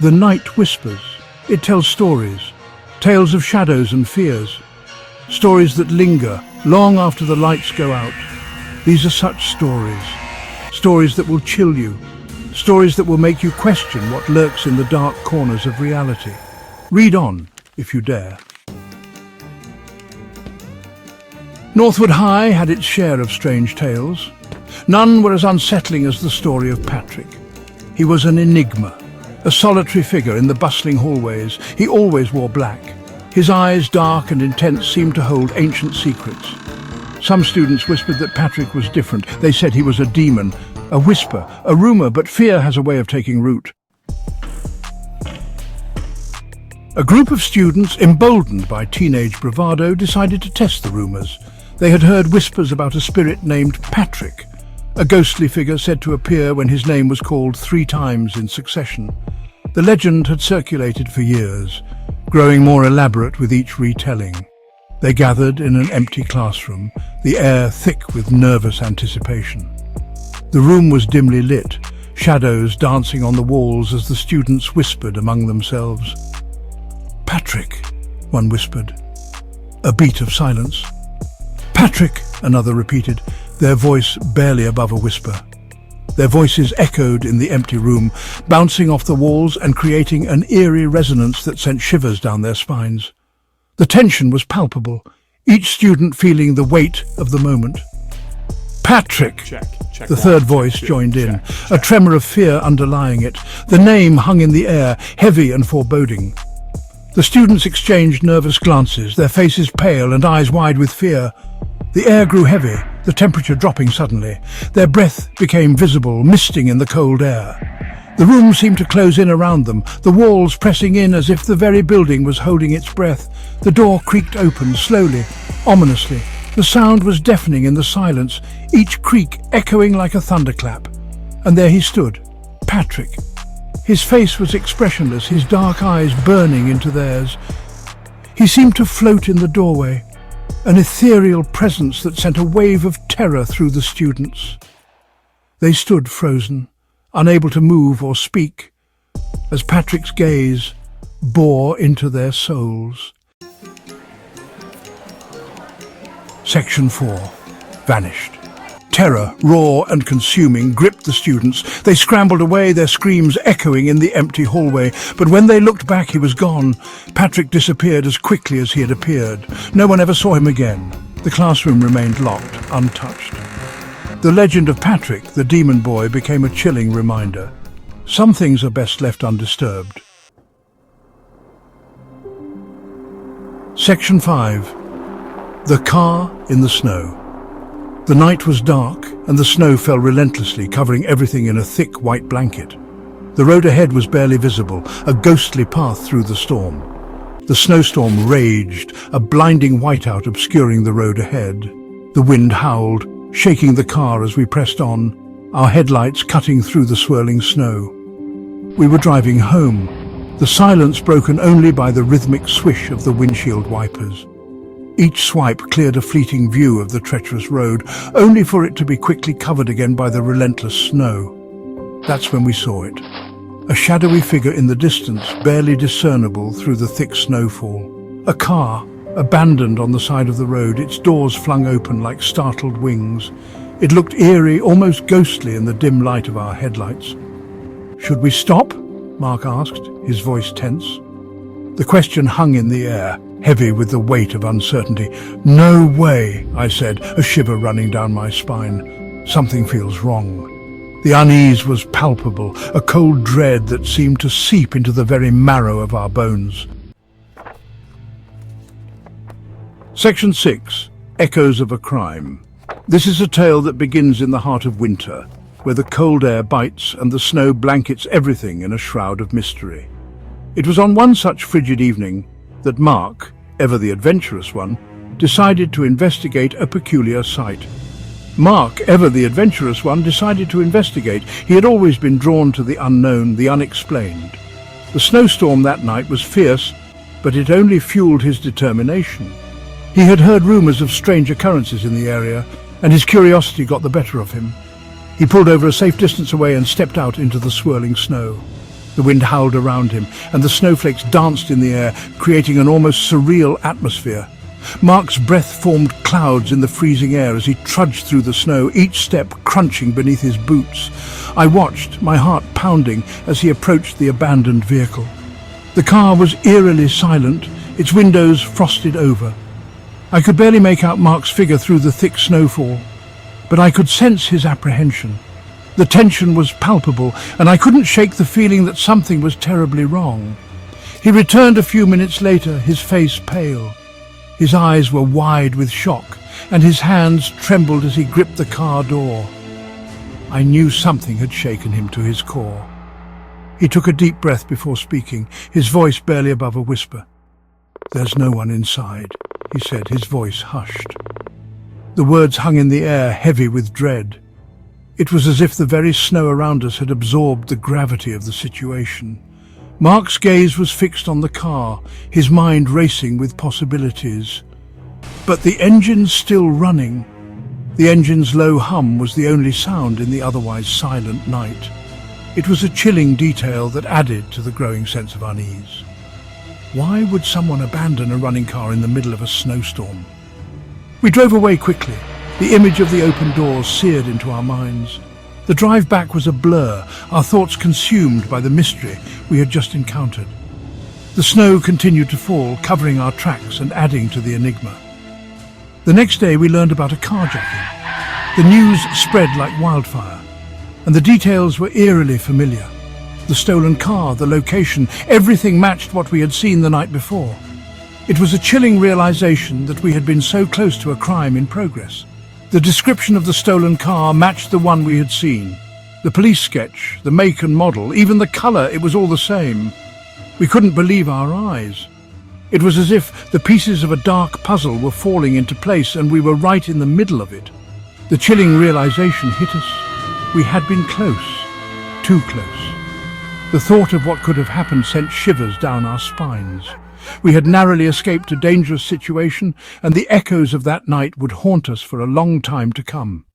The night whispers. It tells stories, tales of shadows and fears, stories that linger long after the lights go out. These are such stories, stories that will chill you, stories that will make you question what lurks in the dark corners of reality. Read on, if you dare. Northwood High had its share of strange tales. None were as unsettling as the story of Patrick. He was an enigma, a solitary figure in the bustling hallways. He always wore black. His eyes, dark and intense, seemed to hold ancient secrets. Some students whispered that Patrick was different. They said he was a demon, a whisper, a rumor, but fear has a way of taking root. A group of students, emboldened by teenage bravado, decided to test the rumors. They had heard whispers about a spirit named Patrick, a ghostly figure said to appear when his name was called 3 times in succession. The legend had circulated for years, growing more elaborate with each retelling. They gathered in an empty classroom, the air thick with nervous anticipation. The room was dimly lit, shadows dancing on the walls as the students whispered among themselves. "Patrick," one whispered. A beat of silence. "Patrick," another repeated, their voice barely above a whisper. Their voices echoed in the empty room, bouncing off the walls and creating an eerie resonance that sent shivers down their spines. The tension was palpable, each student feeling the weight of the moment. "Patrick!" Check The one, third check voice two, joined in, check. a tremor of fear underlying it. The name hung in the air, heavy and foreboding. The students exchanged nervous glances, their faces pale and eyes wide with fear. The air grew heavy, the temperature dropping suddenly. Their breath became visible, misting in the cold air. The room seemed to close in around them, the walls pressing in as if the very building was holding its breath. The door creaked open, slowly, ominously. The sound was deafening in the silence, each creak echoing like a thunderclap. And there he stood, Patrick. His face was expressionless, his dark eyes burning into theirs. He seemed to float in the doorway, an ethereal presence that sent a wave of terror through the students. They stood frozen, unable to move or speak, as Patrick's gaze bore into their souls. Section 4. Vanished. Terror, raw and consuming, gripped the students. They scrambled away, their screams echoing in the empty hallway. But when they looked back, he was gone. Patrick disappeared as quickly as he had appeared. No one ever saw him again. The classroom remained locked, untouched. The legend of Patrick, the demon boy, became a chilling reminder. Some things are best left undisturbed. Section 5. The car in the snow. The night was dark, and the snow fell relentlessly, covering everything in a thick white blanket. The road ahead was barely visible, a ghostly path through the storm. The snowstorm raged, a blinding whiteout obscuring the road ahead. The wind howled, shaking the car as we pressed on, our headlights cutting through the swirling snow. We were driving home, the silence broken only by the rhythmic swish of the windshield wipers. Each swipe cleared a fleeting view of the treacherous road, only for it to be quickly covered again by the relentless snow. That's when we saw it. A shadowy figure in the distance, barely discernible through the thick snowfall. A car, abandoned on the side of the road, its doors flung open like startled wings. It looked eerie, almost ghostly in the dim light of our headlights. "Should we stop?" Mark asked, his voice tense. The question hung in the air, heavy with the weight of uncertainty. "No way," I said, a shiver running down my spine. Something feels wrong. The unease was palpable, a cold dread that seemed to seep into the very marrow of our bones. Section 6. Echoes of a Crime. This is a tale that begins in the heart of winter, where the cold air bites and the snow blankets everything in a shroud of mystery. It was on one such frigid evening that Mark, ever the adventurous one, decided to investigate a peculiar sight. Mark, ever the adventurous one, decided to investigate. He had always been drawn to the unknown, the unexplained. The snowstorm that night was fierce, but it only fueled his determination. He had heard rumors of strange occurrences in the area, and his curiosity got the better of him. He pulled over a safe distance away and stepped out into the swirling snow. The wind howled around him, and the snowflakes danced in the air, creating an almost surreal atmosphere. Mark's breath formed clouds in the freezing air as he trudged through the snow, each step crunching beneath his boots. I watched, my heart pounding, as he approached the abandoned vehicle. The car was eerily silent, its windows frosted over. I could barely make out Mark's figure through the thick snowfall, but I could sense his apprehension. The tension was palpable, and I couldn't shake the feeling that something was terribly wrong. He returned a few minutes later, his face pale. His eyes were wide with shock, and his hands trembled as he gripped the car door. I knew something had shaken him to his core. He took a deep breath before speaking, his voice barely above a whisper. "There's no one inside," he said, his voice hushed. The words hung in the air, heavy with dread. It was as if the very snow around us had absorbed the gravity of the situation. Mark's gaze was fixed on the car, his mind racing with possibilities. But the engine's still running. The engine's low hum was the only sound in the otherwise silent night. It was a chilling detail that added to the growing sense of unease. Why would someone abandon a running car in the middle of a snowstorm? We drove away quickly, the image of the open doors seared into our minds. The drive back was a blur, our thoughts consumed by the mystery we had just encountered. The snow continued to fall, covering our tracks and adding to the enigma. The next day we learned about a carjacking. The news spread like wildfire, and the details were eerily familiar. The stolen car, the location, everything matched what we had seen the night before. It was a chilling realization that we had been so close to a crime in progress. The description of the stolen car matched the one we had seen. The police sketch, the make and model, even the color, it was all the same. We couldn't believe our eyes. It was as if the pieces of a dark puzzle were falling into place and we were right in the middle of it. The chilling realization hit us. We had been close, too close. The thought of what could have happened sent shivers down our spines. We had narrowly escaped a dangerous situation, and the echoes of that night would haunt us for a long time to come.